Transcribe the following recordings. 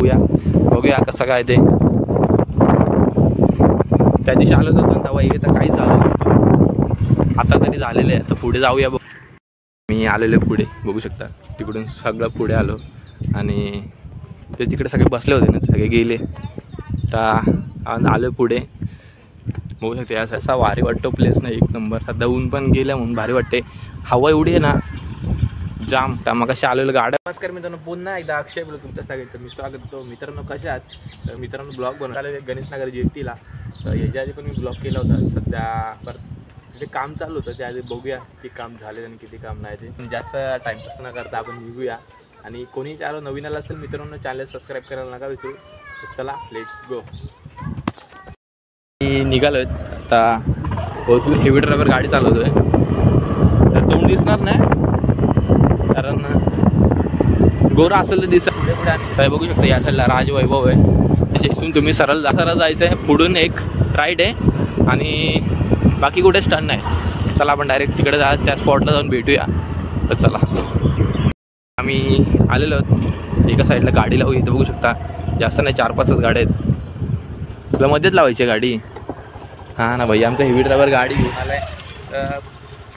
जाऊया, बघूया कसं काय ते. त्या दिवशी आलो होतो तेव्हा हे तर काहीच झालं नव्हतं, आता तरी झालेलं आहे. आता पुढे जाऊया. मी आलेलो पुढे बघू शकता, तिकडून सगळं पुढे आलो आणि ते तिकडे सगळे बसले होते ना, सगळे गेले. आता आलो पुढे बघू शकते. असा भारी वाटतो प्लेस ना, एक नंबर. सध्या ऊन पण गेल्या म्हणून भारी वाटते. हवा एवढी आहे ना जाम. त्या मग कशा आलेलं गाड्या. नमस्कार मित्रांनो, पुन्हा एकदा अक्षय बोलतो तुमच्या सगळ्यांचं मी स्वागत करतो. मित्रांनो कशा आहात? तर मित्रांनो ब्लॉग बनवला गणेशनगर जेटीला. तर याच्या आधी पण मी ब्लॉग केला होता. सध्या परत तिथे काम चालू होतं, त्याआधी बघूया किती काम झाले आणि किती काम नाही ते. जास्त टाईमपास न करता आपण निघूया. आणि कोणी चॅनल नवीन आला असेल मित्रांनो, चॅनल सबस्क्राईब करायला नका विसरू. चला लेट्स गो. निघालोय आता, पोहोचलो. हेवी ड्रायव्हर गाडी चालवतोय, तर तोंड दिसणार नाही कारण गोरा असेल तर दिसत. पुढे पुढे बघू शकता, या साईडला राजवैभव आहे. त्याच्यातून तुम्ही सरळ जायचं आहे. पुढून एक राईट आहे आणि बाकी कुठेच टर्न नाही. चला आपण डायरेक्ट तिकडे त्या स्पॉटला जाऊन भेटूया. तर चला. आम्ही आलेलो आहोत. एका साईडला गाडी लावू. इथं बघू शकता जास्त नाही, 4-5च गाड्या आहेत. तुला मध्येच लावायची गाडी. हां ना भाई, आमचा हेवी ड्रायव्हर गाडी घेऊन आला आहे. तर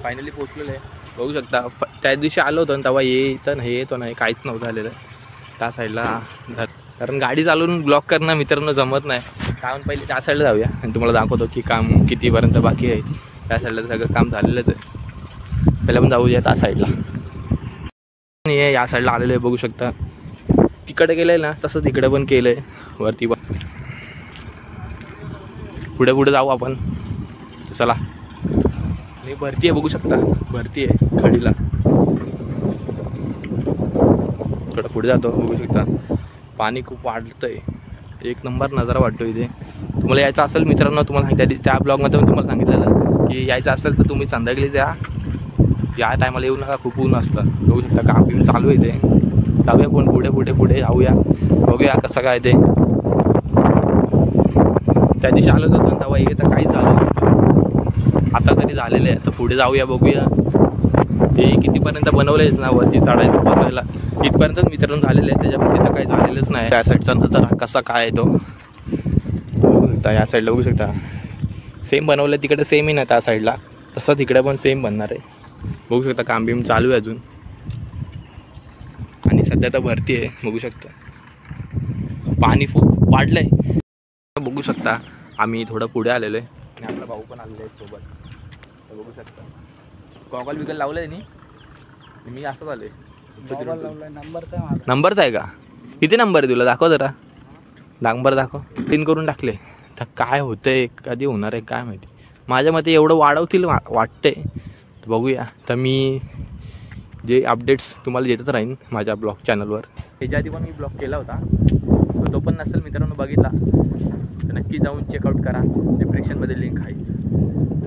फायनली पोचलेलं आहे बघू शकता. त्या दिवशी आलो होतो तेव्हा हे येतो नाही, काहीच नव्हतं झालेलं त्या साईडला. कारण गाडी चालवून ब्लॉक करणं मित्रांनो जमत नाही. कारण पहिले त्या साईडला जाऊया आणि तुम्हाला दाखवतो की काम कितीपर्यंत बाकी आहे. त्या साईडला सगळं काम झालेलंच आहे. पहिला पण जाऊया त्या साईडला. या साईडला आलेलं आहे बघू शकता. तिकडे गेलं आहे ना, तसं तिकडे पण केलं आहे वरती. पुढे पुढे जाऊ आपण. चला. आणि भरती आहे बघू शकता, भरती आहे खडीला. थोडं पुढे जातो बघू शकता. पाणी खूप वाढतंय, एक नंबर नजारा वाटतो इथे. तुम्हाला यायचं असेल मित्रांनो, तुम्हाला सांगितलं त्या ब्लॉगमध्ये पण तुम्हाला सांगितलेलं की यायचं असेल तर तुम्ही संध्याकाळी या टायमाला येऊ नका, खूप ऊन असतं. बघू शकता काम पिऊन चालू आहे इथे. जाऊया पण पुढे पुढे पुढे जाऊया, बघूया कसं काय ते. त्या दिवशी आलो होतो तेव्हा हे तर काहीच झालं नव्हतं, आता तरी झालेलं आहे. तर पुढे जाऊया, बघूया ते कितीपर्यंत बनवलं आहे ना, वरती चढायचं बसायला इथपर्यंतच मित्रांनो झालेलं आहे. त्याच्यामध्ये तर काही झालेलंच नाही. त्या साईडचा नजारा कसा काय आहे तो बघू शकता. या साईडला बघू शकता सेम बनवलं, तिकडे सेम आहे ना त्या साईडला, तसं तिकडे पण सेम बनणार आहे. बघू शकता काम बिम चालू आहे अजून. आणि सध्या तर भरती आहे बघू शकता. पाणी खूप वाढलं आहे बघू शकता. आम्ही थोडं पुढे आलेलो आहे आणि आपला भाऊ पण आलेला आहे सोबत. तर बघू शकता गॉगल बिगल लावलं आहे नी. मी असं झालं आहे. नंबरचा आहे का? किती नंबर आहे तुला? दाखव जरा, नंबर दाखव. पिन करून टाकले तर काय होतं आहे, कधी होणार आहे काय माहिती. माझ्या मते एवढं वाढवतील वाटते. तर बघूया. तर मी जे अपडेट्स तुम्हाला देतच राहीन माझ्या ब्लॉग चॅनलवर. त्याच्या आधी पण मी ब्लॉग केला होता, तो पण नसेल मित्रांनो बघितला तर नक्की जाऊन चेकआउट करा. डिस्क्रिप्शनमध्ये लिंक आहे.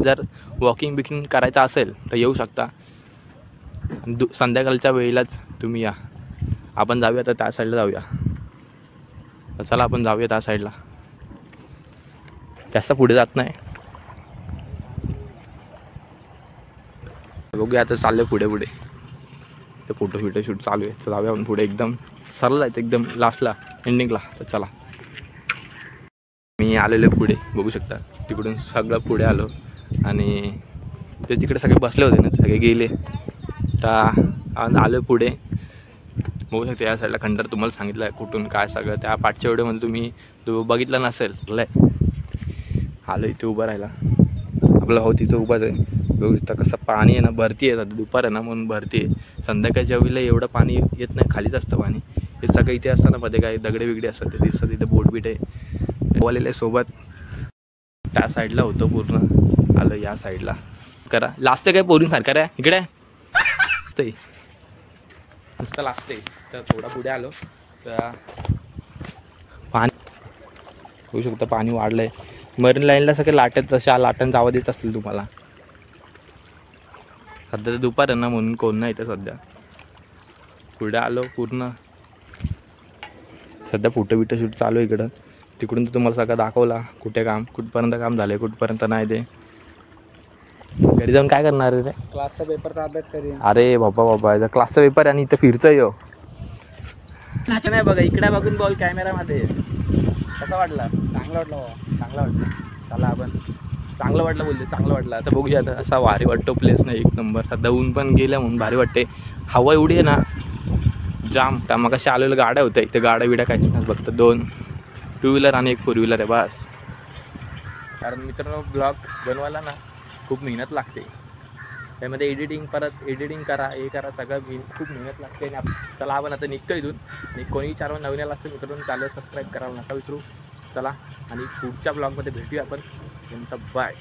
जर वॉकिंग बिकिंग करायचं असेल तर येऊ शकता. संध्याकाळच्या वेळेलाच तुम्ही या. आपण जाऊया तर त्या साईडला जाऊया. तर चला आपण जाऊया त्या साईडला. जास्त पुढे जात नाही. बघूया आता चाललं पुढे पुढे. तर फोटो शूट चालू आहे. तर जाऊया आपण पुढे, एकदम सरळ जायचं एकदम लास्टला एंडिंगला. तर चला. मी आलेलो पुढे बघू शकता, तिकडून सगळं पुढे आलो आणि ते तिकडे सगळे बसले होते ना, सगळे गेले. तर आलो पुढे बघू शकता. या साईडला खंडर तुम्हाला सांगितलं आहे कुठून काय सगळं. त्या पाठच्या व्हिडिओमध्ये तुम्ही बघितलं नसेल. आलो इथे उभं राहायला. आपला भाऊ तिथं उभाच आहे बघू शकता. कसं पाणी आहे ना, भरती आहे. दुपार आहे ना म्हणून भरती आहे. संध्याकाळच्या वेळेला एवढं पाणी येत नाही, खालीच असतं पाणी. हे सगळं इथे असताना मध्ये काय दगडे बिगडे असतात ते दिसतात. इथे बोट बीट आहे बोलेले सोबत. त्या साईडला होतं पूर्ण. आलं या साईडला करा. लास्ट काय पोरींसारखं रे इकडे असते नुसतं लाजते. तर थोडा पुढे आलो तर पाणी होऊ शकतं. पाणी वाढलं आहे. मरीन लाईनला सगळे लाटत, तशा लाटांचा आवाज येत असेल तुम्हाला. सध्या तर दुपार आहे ना म्हणून कोण नाही इथं सध्या. पुढे आलो पूर्ण. सध्या फोटो बिटो शूट चालू आहे इकडं. तिकडून तर तुम्हाला सगळं दाखवला कुठे काम, कुठपर्यंत काम झालं, कुठपर्यंत नाही. ते घरी जाऊन काय करणार रे? क्लासचा पेपरचा अभ्यास करेन. अरे बाबा क्लासचा पेपर आणि इथं फिरतोय. नाही बघा इकडे बघून बोल कॅमेरामध्ये. कसा वाटला? चांगला वाटला बाबा, चांगला वाटला. चला आपण चांगलं वाटलं बोलले, चांगलं वाटलं. आता बघूया आता असा भारी वाटतो प्लेस नाही एक नंबर. आता ऊन पण गेल्या म्हणून भारी वाटते. हवा एवढी आहे ना जाम. त्या मग कशा आलेल्या गाड्या होत्या इथे, गाड्या बिड्या काहीच नाही फक्त 2 टू व्हीलर आणि 1 4 व्हीलर आहे बस. कारण मित्रांनो ब्लॉग बनवायला ना खूप मेहनत लागते. त्यामध्ये एडिटिंग परत एडिटिंग करा हे करा सगळं खूप मेहनत लागते. आणि चला आपण आता निघतो इथून. आणि कोणी 4 नवीन आला असतं मित्रांनो चालेल सबस्क्राईब करायला नका विसरू. चला आणि पुढच्या ब्लॉगमध्ये भेटूया आपण. बाय.